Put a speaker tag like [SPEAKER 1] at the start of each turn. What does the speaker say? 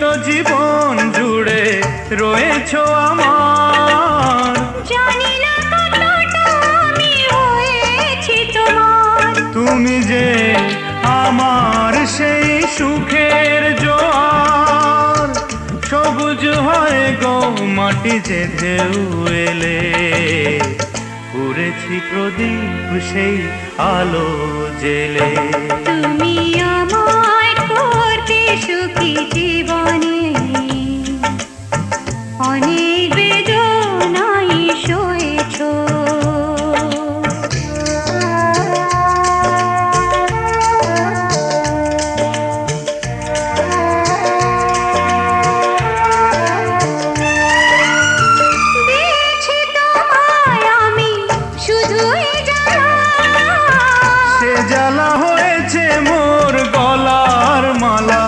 [SPEAKER 1] তো জীবন জুড়ে রয়েছো আমার,
[SPEAKER 2] জানি না কতটা আমি হয়েছি তোমার।
[SPEAKER 1] তুমি যে আমার সেই সুখের জোয়ার, সবুজ হয় গো মাটি যে ঢেউ এলে, পুড়েছি প্রদীপ সেই আলো জেলে।
[SPEAKER 2] তুমি আমার করতে সুখী জীবনে, অনেক বেদনাই সয়েছো। দিয়েছি তোমায় আমি শুধুই জ্বালা,
[SPEAKER 1] সে জ্বালা হয়েছে মোর গলার মালা।